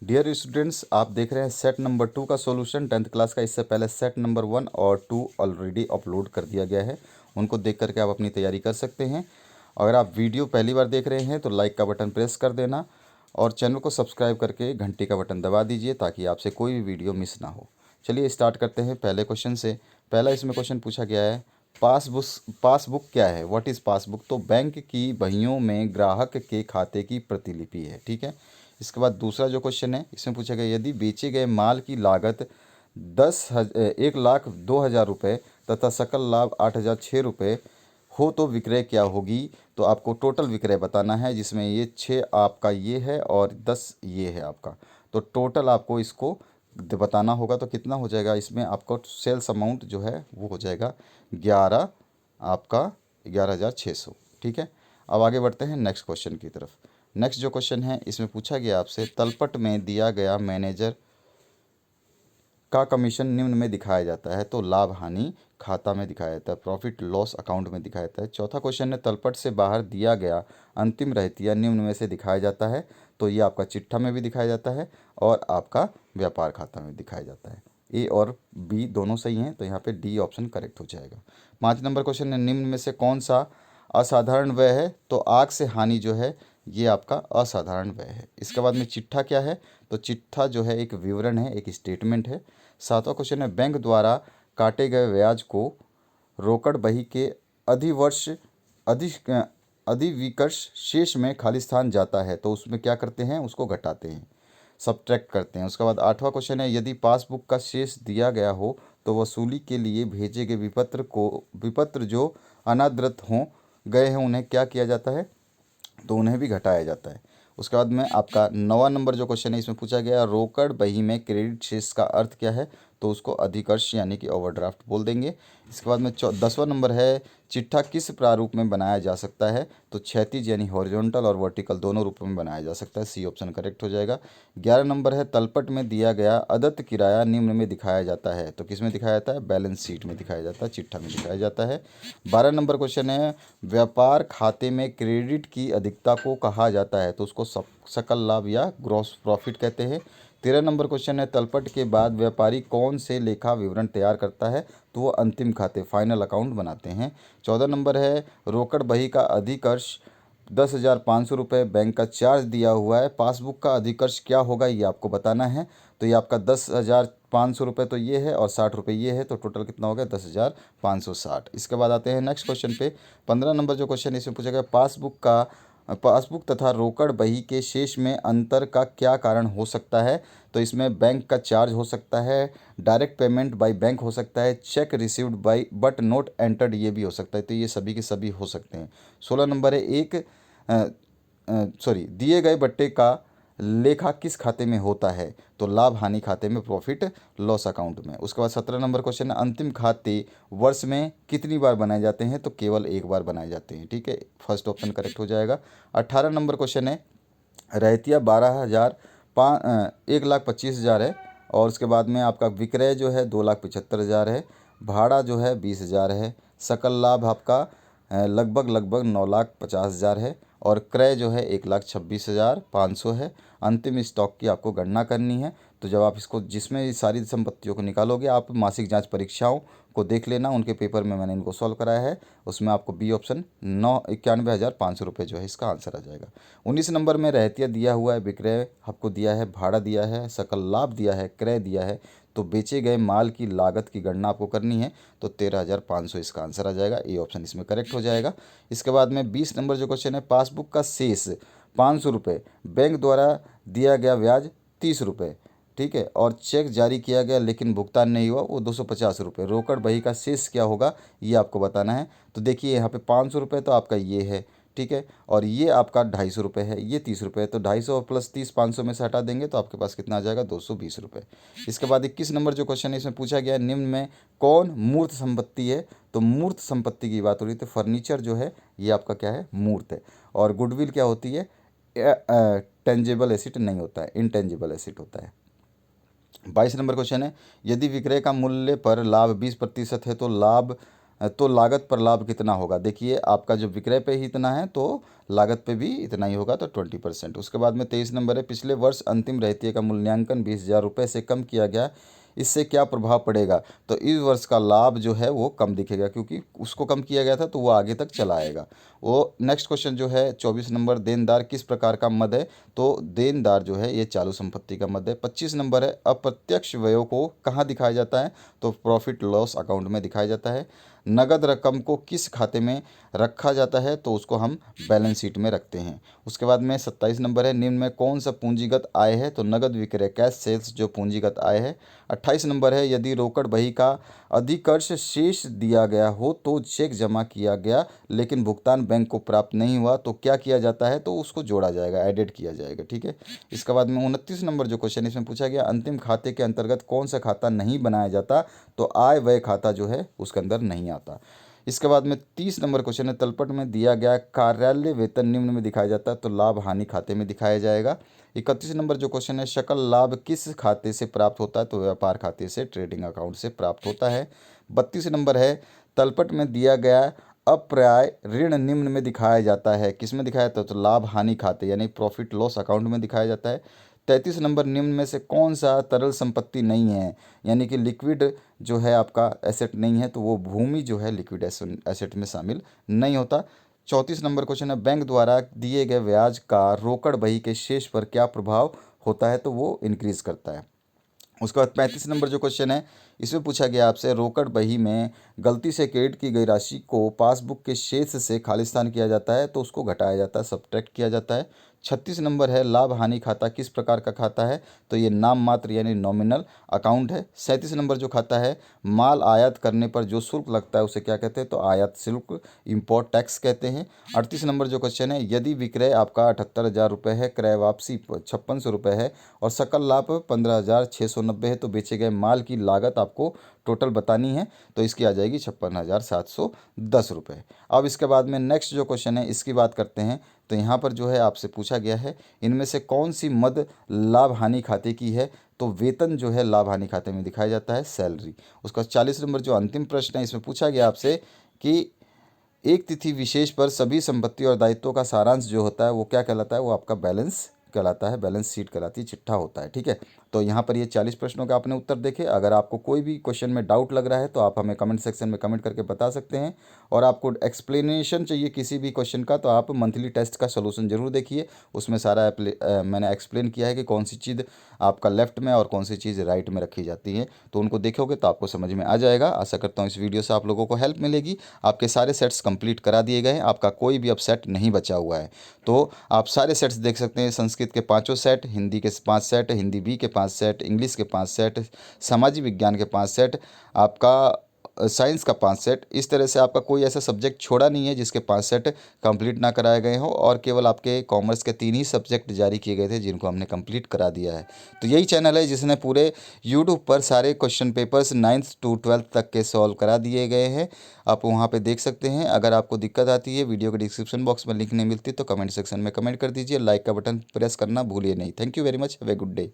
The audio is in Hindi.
डियर स्टूडेंट्स, आप देख रहे हैं सेट नंबर 2 का सॉल्यूशन 10th क्लास का। इससे पहले सेट नंबर 1 और 2 ऑलरेडी अपलोड कर दिया गया है, उनको देख करके आप अपनी तैयारी कर सकते हैं। अगर आप वीडियो पहली बार देख रहे हैं तो लाइक का बटन प्रेस कर देना और चैनल को सब्सक्राइब करके घंटी का बटन दबा दीजिए ताकि आपसे कोई भी वीडियो मिस ना हो। चलिए स्टार्ट करते हैं पहले क्वेश्चन से। पहला इसमें क्वेश्चन पूछा गया है, पासबुक क्या है? What is passbook? तो बैंक की बहियों में ग्राहक के खाते की प्रतिलिपि है, ठीक है। इसके बाद दूसरा जो क्वेश्चन है इसमें पूछा गया, यदि बेचे गए माल की लागत 1,02,000 रुपये तथा सकल लाभ 8,006 रुपये हो तो विक्रय क्या होगी? तो आपको टोटल विक्रय बताना है, जिसमें ये 6 आपका ये है और 10 ये है आपका। तो टोटल आपको इसको बताना होगा। तो कितना हो जाएगा इसमें आपको सेल्स अमाउंट जो है वो हो जाएगा 11,600, ठीक है। अब आगे बढ़ते हैं नेक्स्ट क्वेश्चन की तरफ। नेक्स्ट जो क्वेश्चन है इसमें पूछा गया आपसे, तलपट में दिया गया मैनेजर का कमीशन निम्न में दिखाया जाता है। तो लाभ हानि खाता में दिखाया जाता है, प्रॉफिट लॉस अकाउंट में दिखाया जाता है। चौथा क्वेश्चन है, तलपट से बाहर दिया गया अंतिम रहतिया निम्न में से दिखाया जाता है। तो ये आपका चिट्ठा में भी दिखाया जाता है और आपका व्यापार खाता में दिखाया जाता है। ए और बी दोनों सही हैं, तो यहाँ पे डी ऑप्शन करेक्ट हो जाएगा। 5 नंबर क्वेश्चन है, निम्न में से कौन सा असाधारण व्यय है? तो आग से हानि जो है ये आपका असाधारण व्यय है। इसके बाद में चिट्ठा क्या है? तो चिट्ठा जो है एक विवरण है, एक स्टेटमेंट है। 7वां क्वेश्चन है, बैंक द्वारा काटे गए ब्याज को रोकड़ बही के अधिवर्ष अधि अधिविकर्ष शेष में खाली स्थान जाता है। तो उसमें क्या करते हैं? उसको घटाते हैं, सब्ट्रैक्ट करते हैं। उसके बाद 8वां क्वेश्चन है, यदि पासबुक का शेष दिया गया हो तो वसूली के लिए भेजे गए विपत्र जो अनादृत हों गए हैं उन्हें क्या किया जाता है? तो उन्हें भी घटाया जाता है। उसके बाद में आपका 9वां नंबर जो क्वेश्चन है इसमें पूछा गया, रोकड़ बही में क्रेडिट शेष का अर्थ क्या है? तो उसको अधिकर्ष यानी कि ओवरड्राफ्ट बोल देंगे। इसके बाद में 10वां नंबर है, चिट्ठा किस प्रारूप में बनाया जा सकता है? तो क्षैतिज यानी हॉरिजॉन्टल और वर्टिकल दोनों रूपों में बनाया जा सकता है। सी ऑप्शन करेक्ट हो जाएगा। 11 नंबर है, तलपट में दिया गया अदत्त किराया निम्न में दिखाया जाता है। तो किस में दिखाया जाता है? बैलेंस शीट में दिखाया जाता है, चिट्ठा में दिखाया जाता है। 12 नंबर क्वेश्चन है, व्यापार खाते में क्रेडिट की अधिकता को कहा जाता है। तो उसको सकल लाभ या ग्रॉस प्रॉफिट कहते हैं। 13 नंबर क्वेश्चन है, तलपट के बाद व्यापारी कौन से लेखा विवरण तैयार करता है? तो वो अंतिम खाते फाइनल अकाउंट बनाते हैं। 14 नंबर है, रोकड़ बही का अधिकर्ष 10,500 रुपये बैंक का चार्ज दिया हुआ है, पासबुक का अधिकर्ष क्या होगा ये आपको बताना है। तो ये आपका 10,500 रुपये तो ये है और 60 रुपये ये है, तो टोटल कितना हो गया? 10,560। इसके बाद आते हैं नेक्स्ट क्वेश्चन पे। 15 नंबर जो क्वेश्चन है इसमें पूछा गया, पासबुक तथा रोकड़ बही के शेष में अंतर का क्या कारण हो सकता है? तो इसमें बैंक का चार्ज हो सकता है, डायरेक्ट पेमेंट बाय बैंक हो सकता है, check received by but note entered ये भी हो सकता है। तो ये सभी के सभी हो सकते हैं। 16 नंबर है, दिए गए बट्टे का लेखा किस खाते में होता है? तो लाभ हानि खाते में, प्रॉफिट लॉस अकाउंट में। उसके बाद 17 नंबर क्वेश्चन है, अंतिम खाते वर्ष में कितनी बार बनाए जाते हैं? तो केवल एक बार बनाए जाते हैं, ठीक है। फर्स्ट ऑप्शन करेक्ट हो जाएगा। 18 नंबर क्वेश्चन है, रहतिया 1,25,000 है और उसके बाद में आपका विक्रय जो है 2,75,000 है, भाड़ा जो है 20,000 है, सकल लाभ आपका लगभग 9,50,000 है और क्रय जो है 1,26,500 है। अंतिम स्टॉक की आपको गणना करनी है। तो जब आप इसको जिसमें ये सारी संपत्तियों को निकालोगे, आप मासिक जांच परीक्षाओं को देख लेना, उनके पेपर में मैंने इनको सॉल्व कराया है, उसमें आपको बी ऑप्शन 91,500 रुपये जो है इसका आंसर आ जाएगा। 19 नंबर में रहतिया दिया हुआ है, विक्रय आपको दिया है, भाड़ा दिया है, सकल लाभ दिया है, क्रय दिया है। तो बेचे गए माल की लागत की गणना आपको करनी है, तो 13,500 इसका आंसर आ जाएगा। ए ऑप्शन इसमें करेक्ट हो जाएगा। इसके बाद में 20 नंबर जो क्वेश्चन है, पासबुक का शेष 500 रुपये, बैंक द्वारा दिया गया ब्याज 30 रुपये, ठीक है, और चेक जारी किया गया लेकिन भुगतान नहीं हुआ, वो 250 रुपये। रोकड़ बही का शेष क्या होगा ये आपको बताना है। तो देखिए यहाँ पे 500 रुपये तो आपका ये है, ठीक है, और ये आपका 250 रुपये है, ये 30 रुपये, तो 250 प्लस 30 500 में से हटा देंगे तो आपके पास कितना आ जाएगा? 220 रुपये। इसके बाद 21 नंबर जो क्वेश्चन है इसमें पूछा गया, निम्न में कौन मूर्त संपत्ति है? तो मूर्त संपत्ति की बात हो रही है, तो फर्नीचर जो है ये आपका क्या है? मूर्त है। और गुडविल क्या होती है? टेंजिबल एसेट नहीं होता है, इनटेंजिबल एसेट होता है। 22 नंबर क्वेश्चन है, यदि विक्रय का मूल्य पर लाभ 20% है तो लाभ तो लागत पर लाभ कितना होगा। देखिए आपका जो विक्रय पे ही इतना है तो लागत पे भी इतना ही होगा, तो 20%। उसके बाद में 23 नंबर है, पिछले वर्ष अंतिम रहतिये का मूल्यांकन 20,000 रुपये से कम किया गया, इससे क्या प्रभाव पड़ेगा। तो इस वर्ष का लाभ जो है वो कम दिखेगा, क्योंकि उसको कम किया गया था तो वो आगे तक चला आएगा। वो नेक्स्ट क्वेश्चन जो है 24 नंबर, देनदार किस प्रकार का मद है। तो देनदार जो है ये चालू संपत्ति का मद है। 25 नंबर है, अप्रत्यक्ष व्ययों को कहाँ दिखाया जाता है। तो प्रॉफिट लॉस अकाउंट में दिखाया जाता है। नगद रकम को किस खाते में रखा जाता है। तो उसको हम बैलेंस शीट में रखते हैं। उसके बाद में 27 नंबर है, निम्न में कौन सा पूंजीगत आय है। तो नगद विक्रय, कैश सेल्स जो पूंजीगत आय है। 28 नंबर है, यदि रोकड़ बही का अधिकर्ष शेष दिया गया हो तो चेक जमा किया गया लेकिन भुगतान बैंक को प्राप्त नहीं हुआ तो क्या किया जाता है। तो उसको जोड़ा जाएगा, एडिट किया जाएगा, ठीक है। इसके बाद में 29 नंबर जो क्वेश्चन इसमें पूछा गया, अंतिम खाते के अंतर्गत कौन सा खाता नहीं बनाया जाता। तो आय व्यय खाता जो है उसके अंदर नहीं आता। इसके बाद में 30 नंबर क्वेश्चन है, तलपट में दिया गया कार्यालय वेतन निम्न में दिखाया जाता है। तो लाभ हानि खाते में दिखाया जाएगा। 31 नंबर जो क्वेश्चन है, सकल लाभ किस खाते से प्राप्त होता है। तो व्यापार खाते से, ट्रेडिंग अकाउंट से प्राप्त होता है। 32 नंबर है, तलपट में दिया गया अप्राप्य ऋण निम्न में दिखाया जाता है, किस में दिखाया जाता है। तो लाभ हानि खाते यानी प्रॉफिट लॉस अकाउंट में दिखाया जाता है। 33 नंबर, निम्न में से कौन सा तरल संपत्ति नहीं है, यानी कि लिक्विड जो है आपका एसेट नहीं है। तो वो भूमि जो है लिक्विड एसेट में शामिल नहीं होता। 34 नंबर क्वेश्चन है, बैंक द्वारा दिए गए ब्याज का रोकड़ बही के शेष पर क्या प्रभाव होता है। तो वो इंक्रीज करता है। उसके बाद 35 नंबर जो क्वेश्चन है इसमें पूछा गया आपसे, रोकड़ बही में गलती से क्रेडिट की गई राशि को पासबुक के शेष से खालिस्तान किया जाता है। तो उसको घटाया जाता है, सब्ट्रैक्ट किया जाता है। 36 नंबर है, लाभ हानि खाता किस प्रकार का खाता है। तो ये नाम मात्र यानी नॉमिनल अकाउंट है। 37 नंबर जो खाता है, माल आयात करने पर जो शुल्क लगता है उसे क्या कहते हैं। तो आयात शुल्क, इम्पोर्ट टैक्स कहते हैं। 38 नंबर जो क्वेश्चन है, यदि विक्रय आपका 78,000 रुपये है, क्रय वापसी 5600 रुपये है और सकल लाभ 15,690 है, तो बेचे गए माल की लागत आपको टोटल बतानी है। तो इसकी आ जाएगी 56,710 रुपये। अब इसके बाद में नेक्स्ट जो क्वेश्चन है इसकी बात करते हैं। तो यहाँ पर जो है आपसे पूछा गया है, इनमें से कौन सी मद लाभ हानि खाते की है। तो वेतन जो है लाभ हानि खाते में दिखाया जाता है, सैलरी। उसका 40 नंबर जो अंतिम प्रश्न है इसमें पूछा गया आपसे कि एक तिथि विशेष पर सभी संपत्ति और दायित्वों का सारांश जो होता है वो क्या कहलाता है। वो आपका बैलेंस कहलाता है, बैलेंस शीट कहलाती है, चिट्ठा होता है, ठीक है। तो यहाँ पर ये 40 प्रश्नों का आपने उत्तर देखे। अगर आपको कोई भी क्वेश्चन में डाउट लग रहा है तो आप हमें कमेंट सेक्शन में कमेंट करके बता सकते हैं। और आपको एक्सप्लेनेशन चाहिए किसी भी क्वेश्चन का तो आप मंथली टेस्ट का सोल्यूशन जरूर देखिए। उसमें सारा मैंने एक्सप्लेन किया है कि कौन सी चीज़ आपका लेफ्ट में और कौन सी चीज़ राइट में रखी जाती है। तो उनको देखोगे तो आपको समझ में आ जाएगा। आशा करता हूँ इस वीडियो से आप लोगों को हेल्प मिलेगी। आपके सारे सेट्स कंप्लीट करा दिए गए हैं, आपका कोई भी अब सेट नहीं बचा हुआ है। तो आप सारे सेट्स देख सकते हैं, संस्कृत के 5 सेट, हिंदी के 5 सेट, हिंदी बी के 5 सेट, इंग्लिश के 5 सेट, सामाजिक विज्ञान के 5 सेट, आपका साइंस का 5 सेट। इस तरह से आपका कोई ऐसा सब्जेक्ट छोड़ा नहीं है जिसके 5 सेट कंप्लीट ना कराए गए हों। और केवल आपके कॉमर्स के 3 ही सब्जेक्ट जारी किए गए थे जिनको हमने कंप्लीट करा दिया है। तो यही चैनल है जिसने पूरे यूट्यूब पर सारे question papers 9th to 12th तक के सॉल्व करा दिए गए हैं। आप वहाँ पे देख सकते हैं। अगर आपको दिक्कत आती है, वीडियो के डिस्क्रिप्शन बॉक्स में लिंक नहीं मिलती तो कमेंट सेक्शन में कमेंट कर दीजिए। लाइक का बटन प्रेस करना भूलिए नहीं। Thank you very much, have a good day.